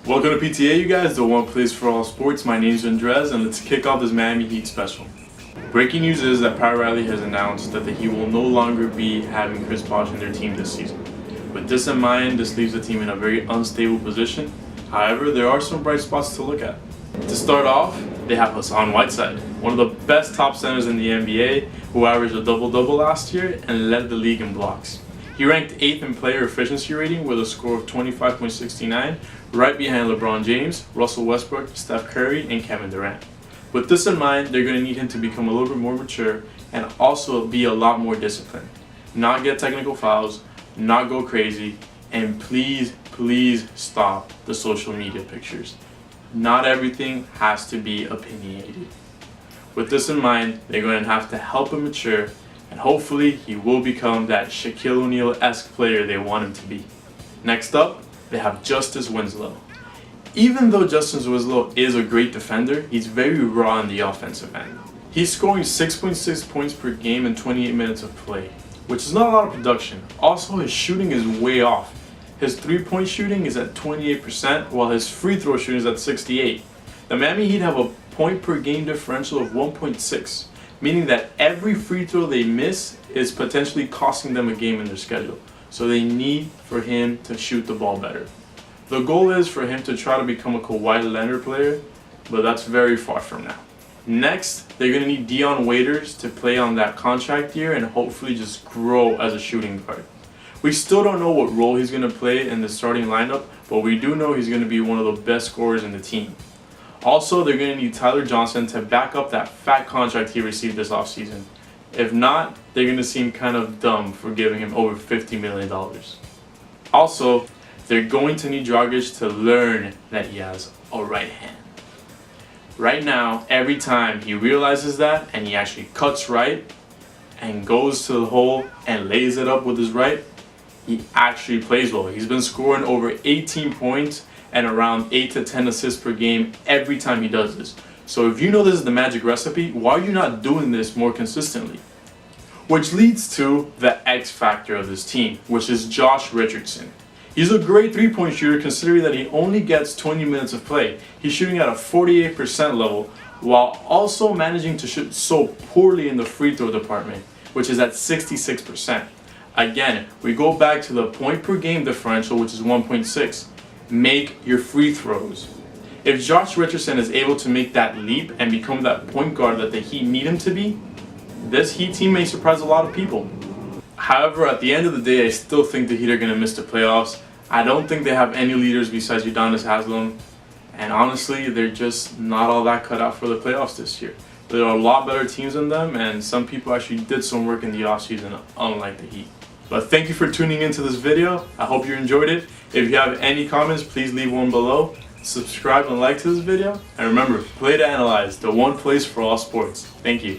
Welcome to PTA, you guys, the one place for all sports. My name is Andres, and let's kick off this Miami Heat special. Breaking news is that Pat Riley has announced that the Heat will no longer be having Chris Bosh in their team this season. With this in mind, this leaves the team in a very unstable position. However, there are some bright spots to look at. To start off, they have Hassan Whiteside, one of the best top centers in the NBA, who averaged a double-double last year and led the league in blocks. He ranked 8th in player efficiency rating with a score of 25.69, right behind LeBron James, Russell Westbrook, Steph Curry, and Kevin Durant. With this in mind, they're going to need him to become a little bit more mature and also be a lot more disciplined. Not get technical fouls, not go crazy, and please stop the social media pictures. Not everything has to be opinionated. With this in mind, they're going to have to help him mature, and hopefully he will become that Shaquille O'Neal-esque player they want him to be. Next up, they have Justice Winslow. Even though Justice Winslow is a great defender, he's very raw in the offensive end. He's scoring 6.6 points per game in 28 minutes of play, which is not a lot of production. Also, his shooting is way off. His three-point shooting is at 28%, while his free throw shooting is at 68%. The Miami Heat have a point per game differential of 1.6, meaning that every free throw they miss is potentially costing them a game in their schedule. So they need for him to shoot the ball better. The goal is for him to try to become a Kawhi Leonard player, but that's very far from now. Next, they're going to need Dion Waiters to play on that contract year and hopefully just grow as a shooting guard. We still don't know what role he's going to play in the starting lineup, but we do know he's going to be one of the best scorers in the team. Also, they're going to need Tyler Johnson to back up that fat contract he received this offseason. If not, they're going to seem kind of dumb for giving him over $50 million. Also, they're going to need Dragic to learn that he has a right hand. Right now, every time he realizes that and he actually cuts right and goes to the hole and lays it up with his right, he actually plays well. He's been scoring over 18 points and around 8 to 10 assists per game every time he does this. So if you know this is the magic recipe, why are you not doing this more consistently? Which leads to the X factor of this team, which is Josh Richardson. He's a great three-point shooter considering that he only gets 20 minutes of play. He's shooting at a 48% level while also managing to shoot so poorly in the free throw department, which is at 66%. Again, we go back to the point per game differential, which is 1.6. Make your free throws. If Josh Richardson is able to make that leap and become that point guard that the Heat need him to be, this Heat team may surprise a lot of people. However, at the end of the day, I still think the Heat are going to miss the playoffs. I don't think they have any leaders besides Udonis Haslem, and honestly, they're just not all that cut out for the playoffs this year. There are a lot better teams than them, and some people actually did some work in the offseason, unlike the Heat. But thank you for tuning into this video. I hope you enjoyed it. If you have any comments, please leave one below. Subscribe and like to this video. And remember, play to analyze, the one place for all sports. Thank you.